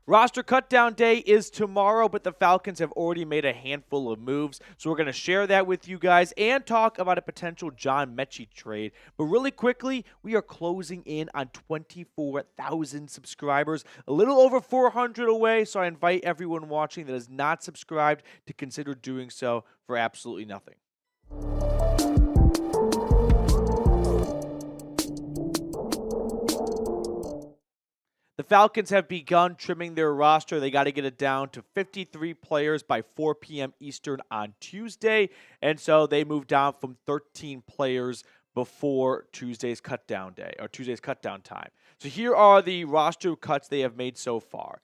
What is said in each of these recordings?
Roster cutdown day is tomorrow, but the Falcons have already made a handful of moves, so we're going to share that with you guys and talk about a potential John Metchie trade. But really quickly, we are closing in on 24,000 subscribers, a little over 400 away, so I invite everyone watching that is not subscribed to consider doing so for absolutely nothing. The Falcons have begun trimming their roster. They got to get it down to 53 players by 4 p.m. Eastern on Tuesday, and so they moved down from 13 players before Tuesday's cutdown day, or Tuesday's cutdown time. So here are the roster cuts they have made so far.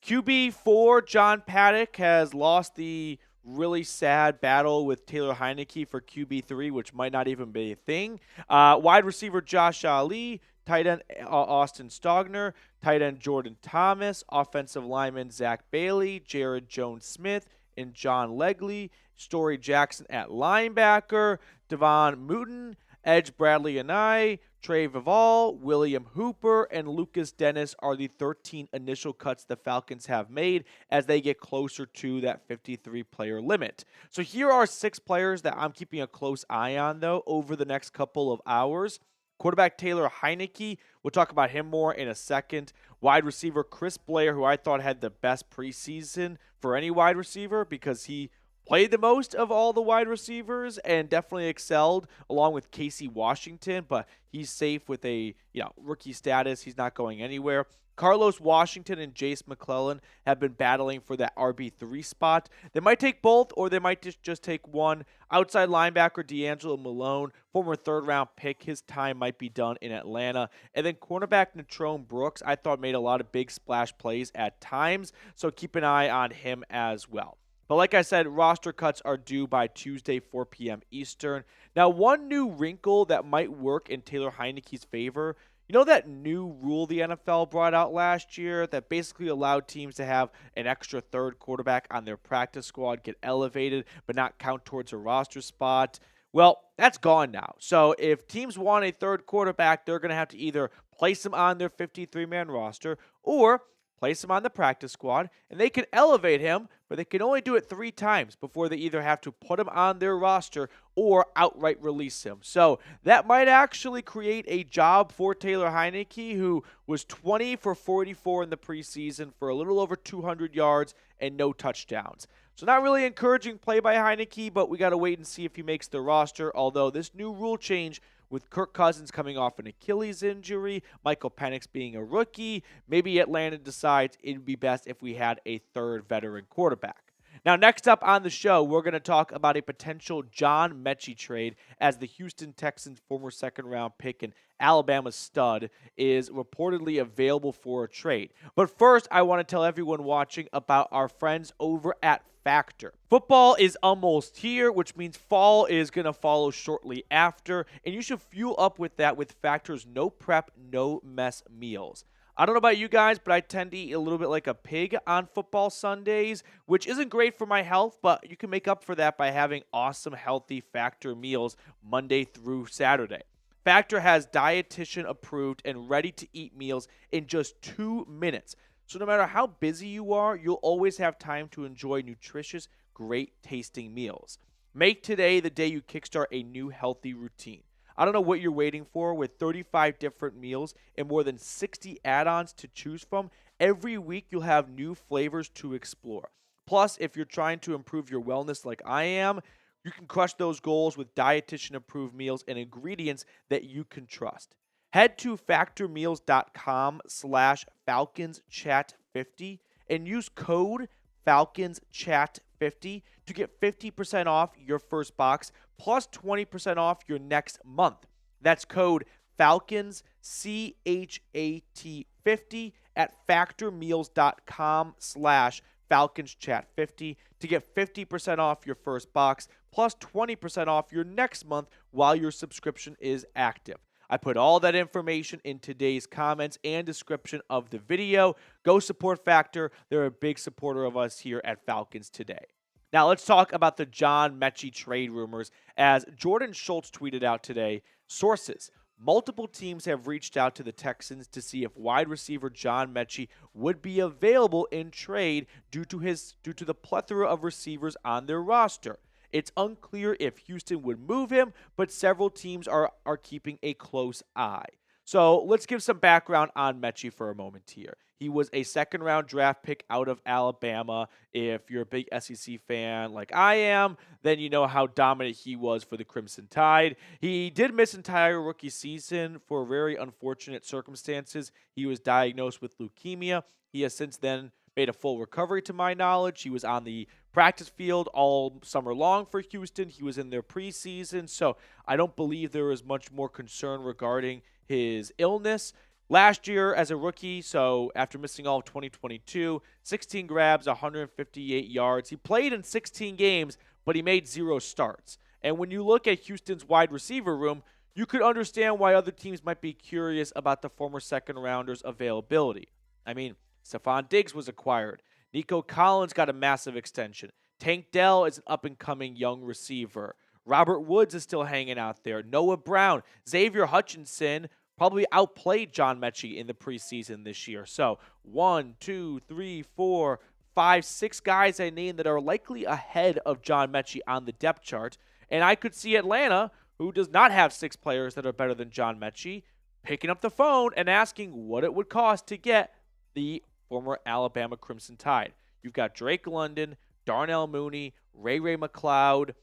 QB4, John Paddock has lost the really sad battle with Taylor Heinicke for QB3, which might not even be a thing. Wide receiver Josh Ali, tight end Austin Stogner, tight end Jordan Thomas, offensive lineman Zack Bailey, Jaryd Jones-Smith, and John Leglue, Storey Jackson at linebacker, Donavan Mutin, edge Bradlee Anae, Trey Vaval, William Hooper, and Lukas Denis are the 13 initial cuts the Falcons have made as they get closer to that 53-player limit. So here are 6 players that I'm keeping a close eye on, though, over the next couple of hours. Quarterback Taylor Heinicke, we'll talk about him more in a second. Wide receiver Chris Blair, who I thought had the best preseason for any wide receiver because he played the most of all the wide receivers and definitely excelled along with Casey Washington, but he's safe with a rookie status. He's not going anywhere. Carlos Washington and Jace McClellan have been battling for that RB3 spot. They might take both, or they might just take one. Outside linebacker D'Angelo Malone, former third-round pick. His time might be done in Atlanta. And then cornerback Natrone Brooks, I thought made a lot of big splash plays at times, so keep an eye on him as well. But like I said, roster cuts are due by Tuesday, 4 p.m. Eastern. Now, one new wrinkle that might work in Taylor Heinicke's favor, you know that new rule the NFL brought out last year that basically allowed teams to have an extra third quarterback on their practice squad get elevated but not count towards a roster spot? Well, that's gone now. So if teams want a third quarterback, they're going to have to either place him on their 53-man roster or place him on the practice squad, and they can elevate him, but they can only do it 3 times before they either have to put him on their roster or outright release him. So that might actually create a job for Taylor Heinicke, who was 20 for 44 in the preseason for a little over 200 yards and no touchdowns. So not really encouraging play by Heinicke, but we got to wait and see if he makes the roster, although this new rule change with Kirk Cousins coming off an Achilles injury, Michael Penix being a rookie, maybe Atlanta decides it would be best if we had a third veteran quarterback. Now, next up on the show, we're going to talk about a potential John Metchie trade as the Houston Texans' former second-round pick and Alabama stud is reportedly available for a trade. But first, I want to tell everyone watching about our friends over at Factor. Football is almost here, which means fall is going to follow shortly after, and you should fuel up with that with Factor's no prep, no mess meals. I don't know about you guys, but I tend to eat a little bit like a pig on football Sundays, which isn't great for my health, but you can make up for that by having awesome, healthy Factor meals Monday through Saturday. Factor has dietitian-approved and ready-to-eat meals in just 2 minutes. So no matter how busy you are, you'll always have time to enjoy nutritious, great-tasting meals. Make today the day you kickstart a new healthy routine. I don't know what you're waiting for. With 35 different meals and more than 60 add-ons to choose from, every week you'll have new flavors to explore. Plus, if you're trying to improve your wellness like I am, you can crush those goals with dietitian-approved meals and ingredients that you can trust. Head to factormeals.com/FalconsChat50 and use code FalconsChat50 to get 50% off your first box plus 20% off your next month. That's code FalconsChat50 at factormeals.com/FalconsChat50 to get 50% off your first box plus 20% off your next month while your subscription is active. I put all that information in today's comments and description of the video. Go support Factor. They're a big supporter of us here at Falcons Today. Now let's talk about the John Metchie trade rumors. As Jordan Schultz tweeted out today, sources, multiple teams have reached out to the Texans to see if wide receiver John Metchie would be available in trade due to the plethora of receivers on their roster. It's unclear if Houston would move him, but several teams are keeping a close eye. So let's give some background on Metchie for a moment here. He was a second-round draft pick out of Alabama. If you're a big SEC fan like I am, then you know how dominant he was for the Crimson Tide. He did miss entire rookie season for very unfortunate circumstances. He was diagnosed with leukemia. He has since then made a full recovery to my knowledge. He was on the practice field all summer long for Houston. He was in their preseason, so I don't believe there is much more concern regarding his illness. Last year as a rookie, so after missing all of 2022, 16 grabs, 158 yards. He played in 16 games, but he made 0 starts. And when you look at Houston's wide receiver room, you could understand why other teams might be curious about the former second-rounder's availability. I mean, Stephon Diggs was acquired. Nico Collins got a massive extension. Tank Dell is an up-and-coming young receiver. Robert Woods is still hanging out there. Noah Brown, Xavier Hutchinson probably outplayed John Metchie in the preseason this year. So 1, 2, 3, 4, 5, 6 guys I named that are likely ahead of John Metchie on the depth chart. And I could see Atlanta, who does not have 6 players that are better than John Metchie, picking up the phone and asking what it would cost to get the former Alabama Crimson Tide. You've got Drake London, Darnell Mooney, Ray McLeod,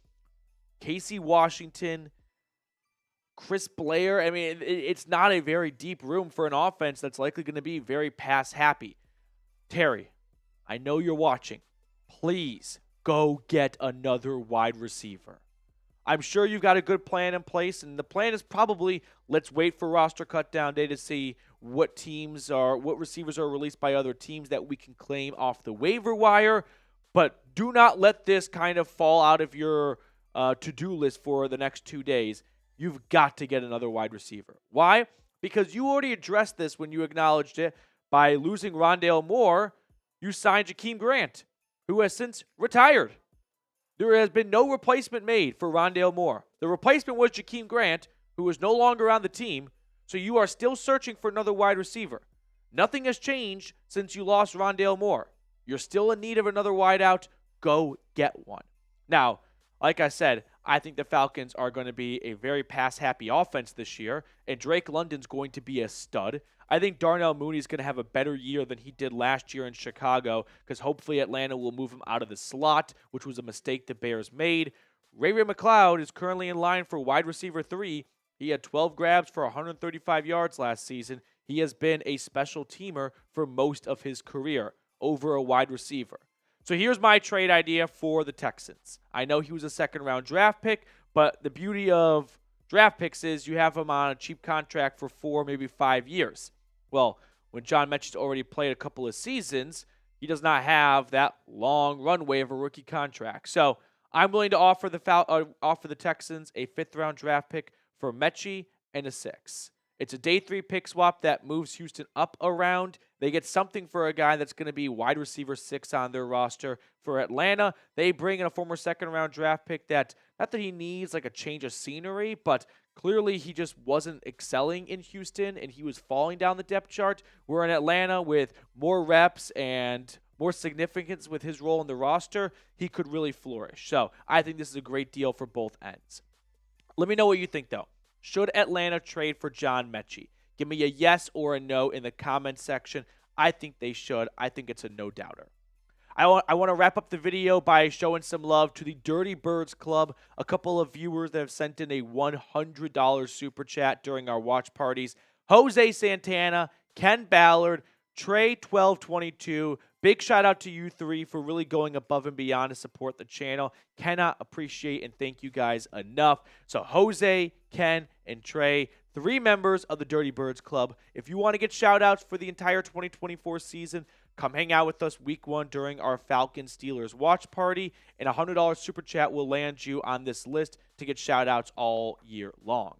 Casey Washington, Chris Blair. I mean, it's not a very deep room for an offense that's likely going to be very pass happy. Terry, I know you're watching. Please go get another wide receiver. I'm sure you've got a good plan in place, and the plan is probably let's wait for roster cutdown day to see what receivers are released by other teams that we can claim off the waiver wire. But do not let this kind of fall out of your to-do list for the next 2 days. You've got to get another wide receiver. Why? Because you already addressed this when you acknowledged it. By losing Rondale Moore, you signed Jakeem Grant, who has since retired. There has been no replacement made for Rondale Moore. The replacement was Jakeem Grant, who is no longer on the team, so you are still searching for another wide receiver. Nothing has changed since you lost Rondale Moore. You're still in need of another wideout. Go get one. Now, like I said, I think the Falcons are going to be a very pass-happy offense this year, and Drake London's going to be a stud. I think Darnell Mooney is going to have a better year than he did last year in Chicago because hopefully Atlanta will move him out of the slot, which was a mistake the Bears made. Ray McLeod is currently in line for wide receiver 3. He had 12 grabs for 135 yards last season. He has been a special teamer for most of his career over a wide receiver. So here's my trade idea for the Texans. I know he was a second-round draft pick, but the beauty of draft picks is you have him on a cheap contract for 4, maybe 5 years. Well, when John Metchie's already played a couple of seasons, he does not have that long runway of a rookie contract. So I'm willing to offer the Texans a 5th-round draft pick for Metchie and a 6. It's a day 3 pick swap that moves Houston up around. They get something for a guy that's going to be wide receiver 6 on their roster. For Atlanta, they bring in a former second-round draft pick that, not that he needs like a change of scenery, but clearly he just wasn't excelling in Houston and he was falling down the depth chart. We're in Atlanta with more reps and more significance with his role in the roster. He could really flourish. So I think this is a great deal for both ends. Let me know what you think, though. Should Atlanta trade for John Metchie? Give me a yes or a no in the comments section. I think they should. I think it's a no-doubter. I want to wrap up the video by showing some love to the Dirty Birds Club, a couple of viewers that have sent in a $100 super chat during our watch parties. Jose Santana, Ken Ballard, Trey1222. Big shout out to you 3 for really going above and beyond to support the channel. Cannot appreciate and thank you guys enough. So Jose, Ken, and Trey, 3 members of the Dirty Birds Club. If you want to get shout outs for the entire 2024 season, come hang out with us week 1 during our Falcons Steelers watch party, and a $100 super chat will land you on this list to get shout outs all year long.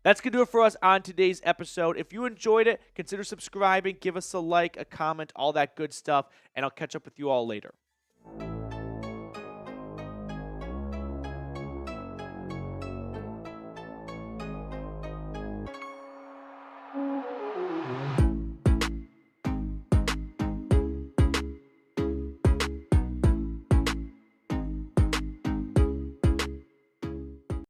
That's going to do it for us on today's episode. If you enjoyed it, consider subscribing, give us a like, a comment, all that good stuff, and I'll catch up with you all later.